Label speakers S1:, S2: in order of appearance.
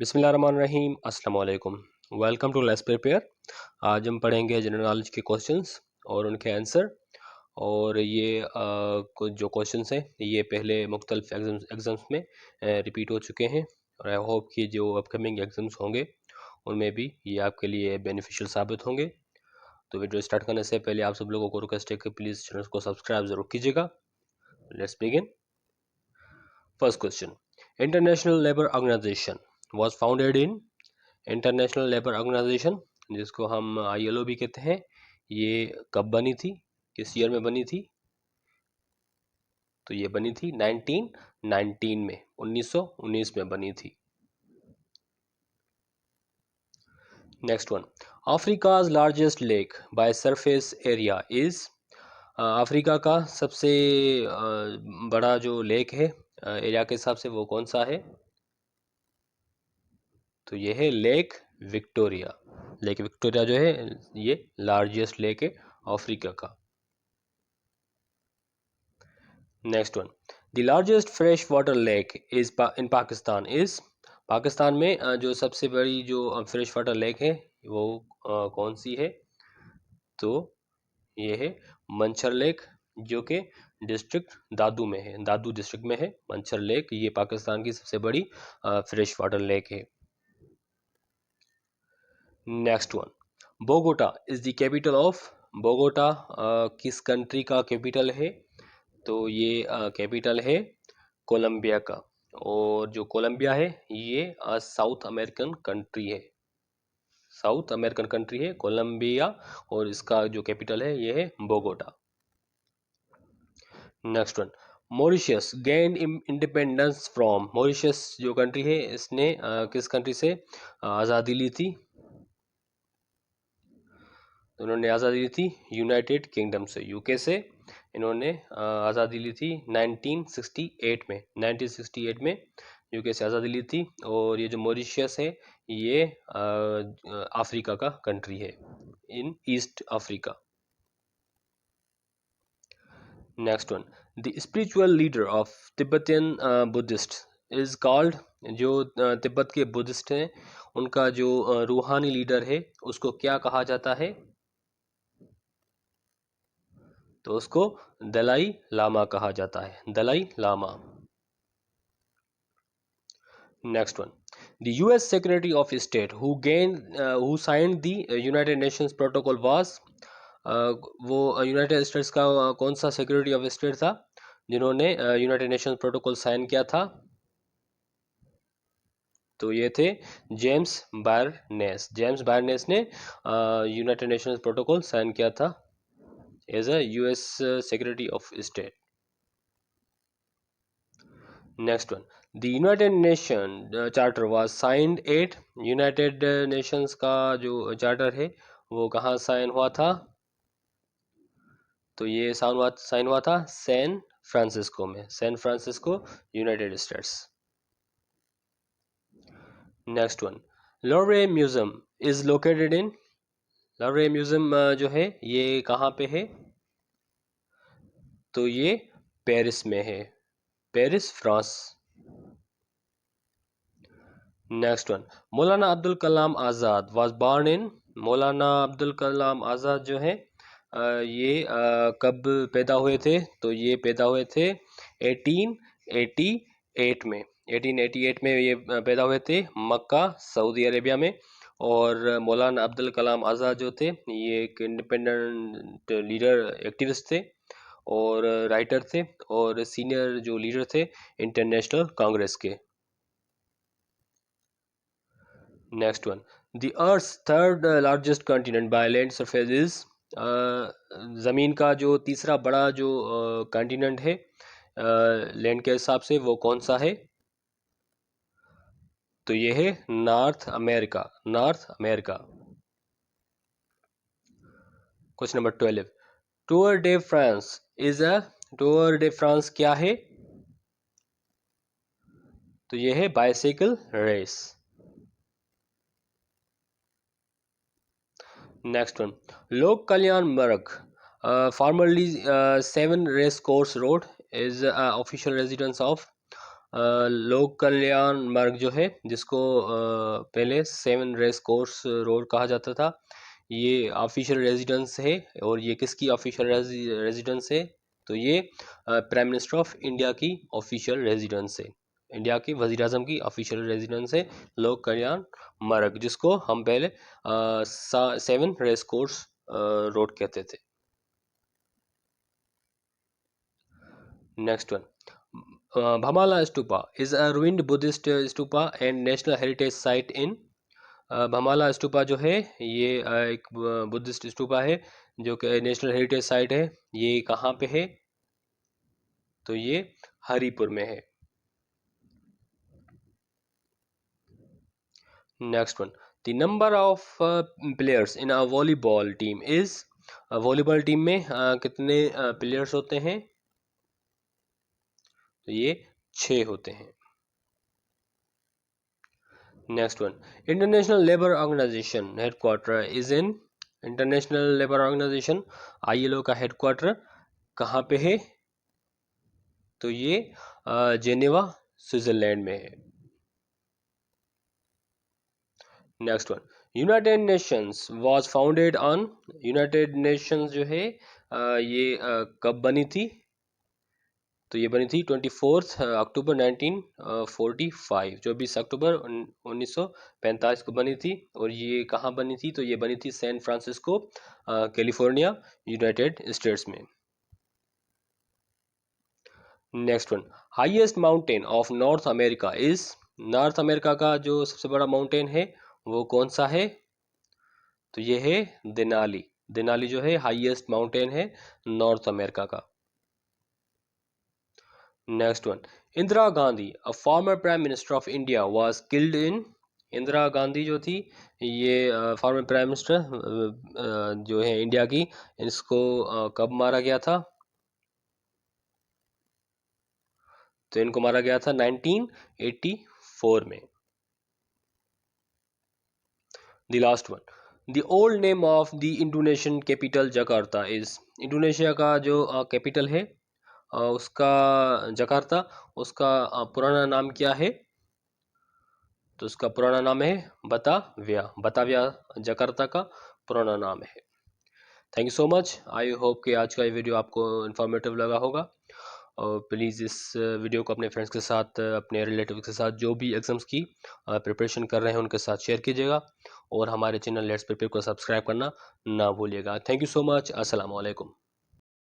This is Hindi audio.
S1: बिस्मिल्लाहिर्रहमानिर्रहीम अस्सलाम वालेकुम। Welcome to let's prepare. आज हम पढ़ेंगे जनरल नॉलेज के क्वेश्चंस और उनके आंसर। और ये कुछ जो क्वेश्चंस हैं ये पहले मुख्तलिफ एग्ज़ाम्स में रिपीट हो चुके हैं और आई होप कि जो अपकमिंग एग्ज़ाम्स होंगे उनमें भी ये आपके लिए बेनिफिशियल साबित होंगे। तो वीडियो स्टार्ट करने से पहले आप सब लोगों को रिक्वेस्ट है कि प्लीज़ चैनल को सब्सक्राइब ज़रूर कीजिएगा। Let's begin. First question, international labour organisation was founded in. International labour organisation, जिसको हम ILO भी कहते हैं, ये कब बनी थी, किस ईयर में बनी थी? तो ये बनी थी 1919 में, 1919 में बनी थी। Next one, Africa's largest lake by surface area is. Africa का सबसे बड़ा जो लेक है एरिया के हिसाब से वो कौन सा है? तो ये है लेक विक्टोरिया। लेक विक्टोरिया जो है ये लार्जेस्ट लेक है अफ्रीका का। Next one, the largest fresh water lake is in Pakistan is. Pakistan में जो सबसे बड़ी जो फ्रेश वाटर लेक है वो कौन सी है? तो ये है मंछर लेक, जो कि डिस्ट्रिक्ट दादू में है, दादू डिस्ट्रिक्ट में है मंछर लेक। ये पाकिस्तान की सबसे बड़ी फ्रेश वाटर लेक है। Next one, Bogota is the capital of. Bogota किस कंट्री का कैपिटल है? तो ये कैपिटल है कोलंबिया का। और जो कोलंबिया है ये साउथ अमेरिकन कंट्री है, साउथ अमेरिकन कंट्री है कोलंबिया, और इसका जो कैपिटल है ये है Bogota. Next one, Mauritius gain independence from. Mauritius जो कंट्री है इसने किस कंट्री से आज़ादी ली थी? तो उन्होंने आज़ादी ली थी यूनाइटेड किंगडम से, यूके से इन्होंने आज़ादी ली थी 1968 में। 1968 में यूके से आज़ादी ली थी। और ये जो मॉरिशस है ये अफ्रीका का कंट्री है, in east Africa. Next one, the spiritual leader of Tibetan Buddhist is called. जो तिब्बत के बुद्धिस्ट हैं उनका जो रूहानी लीडर है उसको क्या कहा जाता है? तो उसको दलाई लामा कहा जाता है, Dalai Lama. Next one, the US secretary of state who signed the United Nations protocol was. वो यूनाइटेड स्टेट्स का कौन सा सेक्रेटरी ऑफ स्टेट था जिन्होंने यूनाइटेड नेशंस प्रोटोकॉल साइन किया था? तो ये थे जेम्स बायरनेस। जेम्स बायरनेस ने यूनाइटेड नेशंस प्रोटोकॉल साइन किया था as a US secretary of state. Next one, the United Nation charter was signed at. United Nations का जो चार्टर है वो कहाँ साइन हुआ था? तो ये साइन हुआ था सैन फ्रांसिस्को में, San Francisco, United States. Next one, Louvre museum is located in. Louvre museum जो है ये कहाँ पे है? तो ये पेरिस में है, Paris France. Next one, Maulana Abdul Kalam Azad was born in. मौलाना अब्दुल कलाम आज़ाद जो है ये कब पैदा हुए थे? तो ये पैदा हुए थे 1888 में। 1888 में ये पैदा हुए थे मक्का, सऊदी अरेबिया में। और मौलाना अब्दुल कलाम आज़ाद जो थे ये एक इंडिपेंडेंट लीडर, एक्टिविस्ट थे और राइटर थे और सीनियर जो लीडर थे इंटरनेशनल कांग्रेस के। Next one, the earth third largest continent by land surface is. ज़मीन का जो तीसरा बड़ा जो कंटिनेंट है लैंड के हिसाब से वो कौन सा है? तो ये है north America, north America. Question number 12, tour day France is a. Tour day France क्या है? तो ये है बाइसाइकिल रेस। नेक्स्ट वन, लोक कल्याण मार्ग formerly 7 race course road is official residence of। लोक कल्याण मार्ग जो है, जिसको पहले 7 रेस कोर्स रोड कहा जाता था, ये ऑफिशियल रेजिडेंस है। और ये किसकी ऑफिशियल रेजिडेंस है? तो ये प्राइम मिनिस्टर ऑफ इंडिया की ऑफिशियल रेजिडेंस है। इंडिया की वजीर आजम की ऑफिशियल रेजिडेंस है लोक कल्याण मार्ग, जिसको हम पहले 7 रेस कोर्स रोड कहते थे। Next one. Bhamala Stupa is a ruined Buddhist stupa and national heritage site in Bhamala stupa जो है ये एक बुद्धिस्ट स्तूपा है जो कि नेशनल हेरिटेज साइट है। ये कहाँ पे है? तो ये हरिपुर में है। Next one, the number of players in a volleyball team is, volleyball team में कितने प्लेयर्स होते हैं? तो ये 6 होते हैं। Next one, international labour organisation headquarter is in, international labour organisation ILO का हेडक्वार्टर कहाँ पे है? तो ये जेनेवा स्विट्जरलैंड में है। Next one, United Nations was founded on, United Nations जो है ये कब बनी थी? तो ये बनी थी 24 अक्टूबर 1945, 24 अक्टूबर 1945 को बनी थी। और ये कहाँ बनी थी? तो ये बनी थी San Francisco, California, United States में। Next one, highest mountain of North America is, North America का जो सबसे बड़ा माउंटेन है वो कौन सा है? तो ये है देनाली। देनाली जो है हाईएस्ट माउंटेन है नॉर्थ अमेरिका का। Next one, Indira Gandhi a former prime minister of India was killed in, Indira Gandhi जो थी ये फॉर्मर प्राइम मिनिस्टर जो है इंडिया की, इसको कब मारा गया था? तो इनको मारा गया था 1984 में। The last one, the old name of the Indonesian capital Jakarta is, Indonesia का जो कैपिटल है उसका जकार्ता, उसका पुराना नाम क्या है? तो उसका पुराना नाम है बताविया। बताविया जकार्ता का पुराना नाम है। Thank you so much. I hope कि आज का ये वीडियो आपको इन्फॉर्मेटिव लगा होगा। और प्लीज़ इस वीडियो को अपने फ्रेंड्स के साथ, अपने रिलेटिव के साथ जो भी एग्ज़ाम्स की प्रिपरेशन कर रहे हैं उनके साथ शेयर कीजिएगा। और हमारे चैनल लेट्स प्रिपेयर को सब्सक्राइब करना ना भूलिएगा। Thank you so much. अस्सलाम वालेकुम।